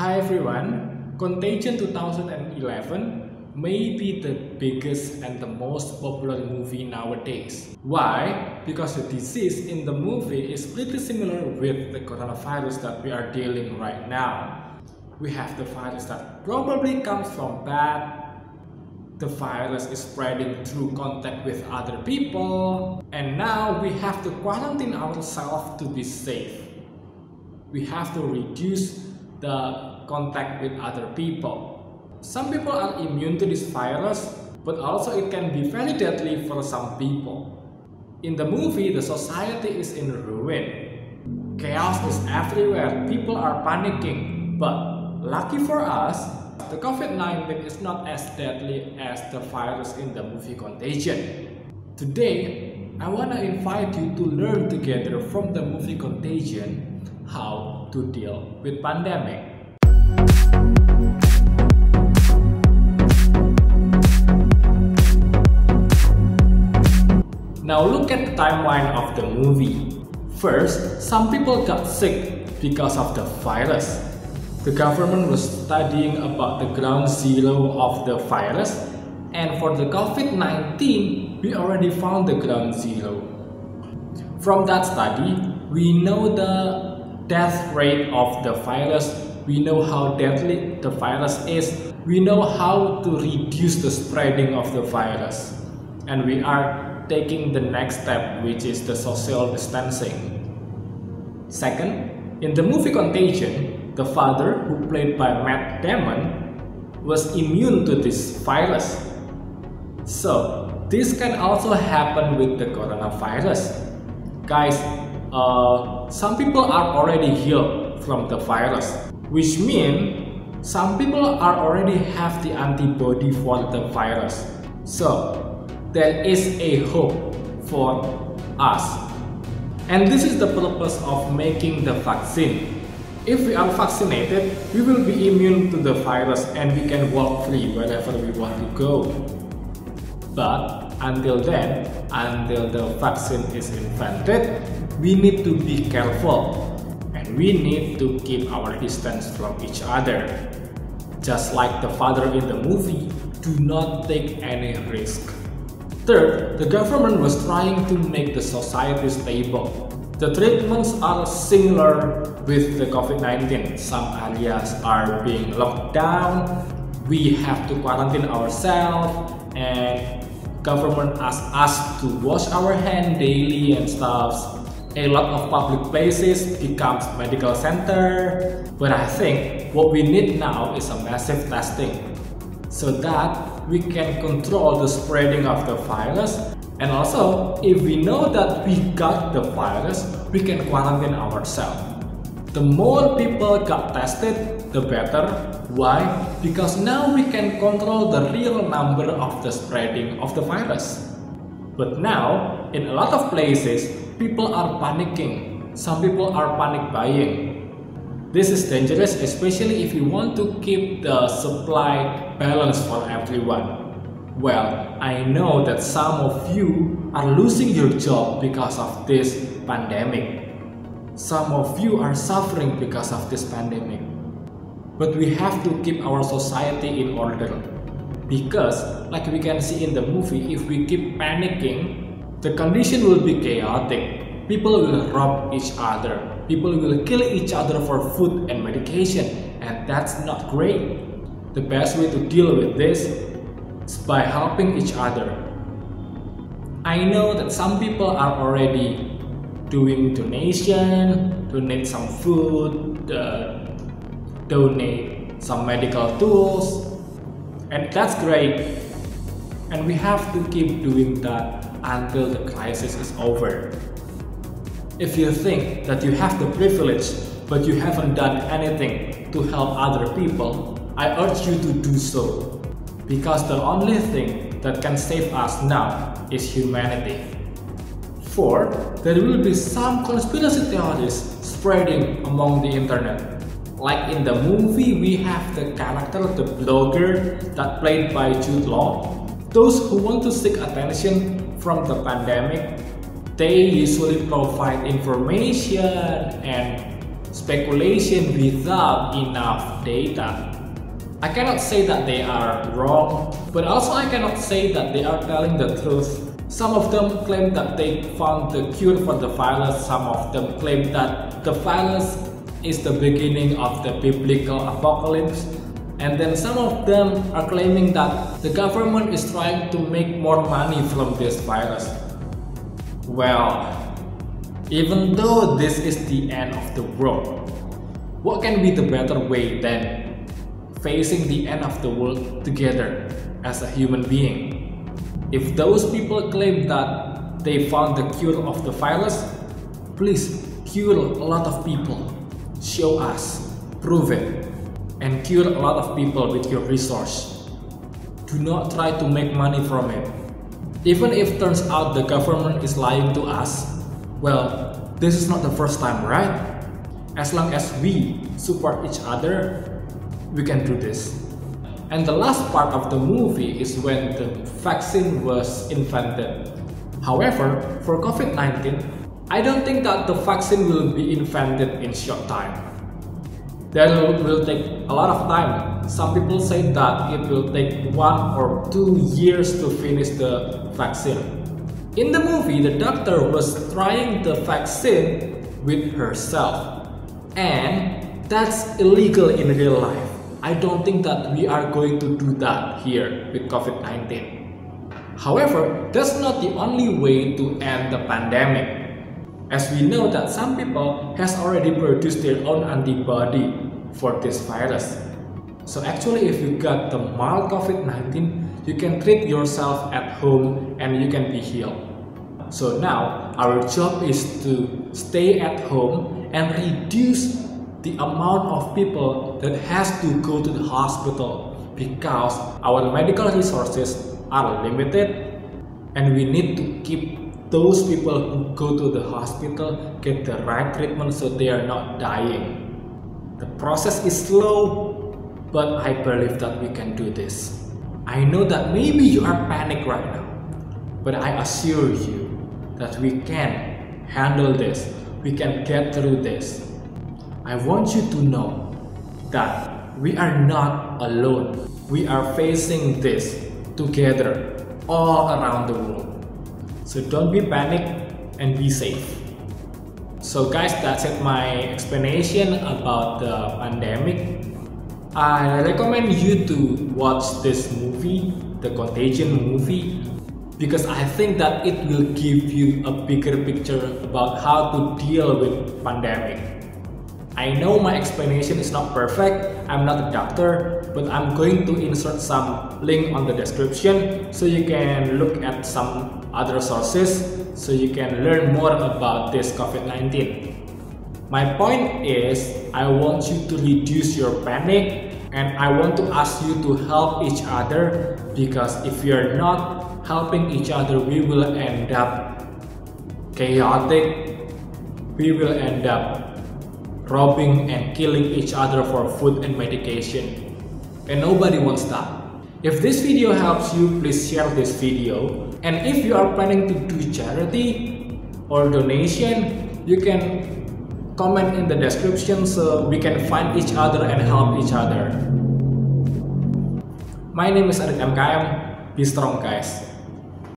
Hi everyone, Contagion 2011 may be the biggest and the most popular movie nowadays. Why? Because the disease in the movie is pretty similar with the coronavirus that we are dealing right now. We have the virus that probably comes from bat. The virus is spreading through contact with other people. And now we have to quarantine ourselves to be safe. We have to reduce the contact with other people. Some people are immune to this virus, but also it can be very deadly for some people. In the movie, the society is in ruin. Chaos is everywhere, people are panicking, but lucky for us, the COVID-19 is not as deadly as the virus in the movie Contagion. Today, I want to invite you to learn together from the movie Contagion how to deal with pandemic. Now look at the timeline of the movie. First, some people got sick because of the virus. The government was studying about the ground zero of the virus, and for the COVID-19, we already found the ground zero. From that study, we know the death rate of the virus, we know how deadly the virus is, we know how to reduce the spreading of the virus, and we are taking the next step, which is the social distancing. Second, in the movie Contagion, the father, who played by Matt Damon, was immune to this virus. So this can also happen with the coronavirus. Guys, some people are already healed from the virus, which means some people are already have the antibody for the virus. So there is a hope for us. And this is the purpose of making the vaccine. If we are vaccinated, we will be immune to the virus and we can walk free wherever we want to go. But until then, until the vaccine is invented, we need to be careful and we need to keep our distance from each other. Just like the father in the movie, do not take any risk. Third, the government was trying to make the society stable. The treatments are similar with the COVID-19. Some areas are being locked down, we have to quarantine ourselves, and government asks us to wash our hands daily and stuff. A lot of public places becomes medical center, but I think what we need now is a massive testing so that we can control the spreading of the virus, and also if we know that we got the virus, we can quarantine ourselves. The more people got tested, the better. Why? Because now we can control the real number of the spreading of the virus. But now, in a lot of places, people are panicking. Some people are panic buying. This is dangerous, especially if you want to keep the supply balance for everyone. Well, I know that some of you are losing your job because of this pandemic. Some of you are suffering because of this pandemic. But we have to keep our society in order. Because, like we can see in the movie, if we keep panicking, the condition will be chaotic. People will rob each other. People will kill each other for food and medication. And that's not great. The best way to deal with this is by helping each other. I know that some people are already doing donation, donate some food, donate some medical tools, and that's great. And we have to keep doing that until the crisis is over. If you think that you have the privilege but you haven't done anything to help other people, I urge you to do so. Because the only thing that can save us now is humanity. Fourth, there will be some conspiracy theories spreading among the internet. Like in the movie, we have the character, the blogger that played by Jude Law. Those who want to seek attention from the pandemic, they usually provide information and speculation without enough data. I cannot say that they are wrong, but also I cannot say that they are telling the truth. Some of them claim that they found the cure for the virus, some of them claim that the virus is the beginning of the biblical apocalypse, and then some of them are claiming that the government is trying to make more money from this virus. Well, even though this is the end of the world, what can be the better way than facing the end of the world together as a human being? If those people claim that they found the cure of the virus, please cure a lot of people. Show us, prove it, and cure a lot of people with your resource. Do not try to make money from it. Even if turns out the government is lying to us, well, this is not the first time, right? As long as we support each other, we can do this. And the last part of the movie is when the vaccine was invented. However, for COVID-19, I don't think that the vaccine will be invented in short time. That will take a lot of time. Some people say that it will take 1 or 2 years to finish the vaccine. In the movie, the doctor was trying the vaccine with herself. And that's illegal in real life. I don't think that we are going to do that here with COVID-19. However, that's not the only way to end the pandemic, as we know that some people has already produced their own antibody for this virus. So actually, if you got the mild COVID-19, you can treat yourself at home and you can be healed. So now, our job is to stay at home and reduce the amount of people that has to go to the hospital, because our medical resources are limited and we need to keep those people who go to the hospital get the right treatment so they are not dying. The process is slow, but I believe that we can do this. I know that maybe you are panicked right now, but I assure you that we can handle this, we can get through this. I want you to know that we are not alone. We are facing this together all around the world. So don't be panicked and be safe. So guys, that's it, my explanation about the pandemic. I recommend you to watch this movie, the Contagion movie, because I think that it will give you a bigger picture about how to deal with pandemic. I know my explanation is not perfect, I'm not a doctor, but I'm going to insert some link on the description so you can look at some other sources so you can learn more about this COVID-19. My point is, I want you to reduce your panic and I want to ask you to help each other, because if we are not helping each other, we will end up chaotic, we will end up robbing and killing each other for food and medication, and nobody wants that. If this video helps you, please share this video, and if you are planning to do charity or donation, you can comment in the description so we can find each other and help each other. My name is Adit MKM. Be strong, guys.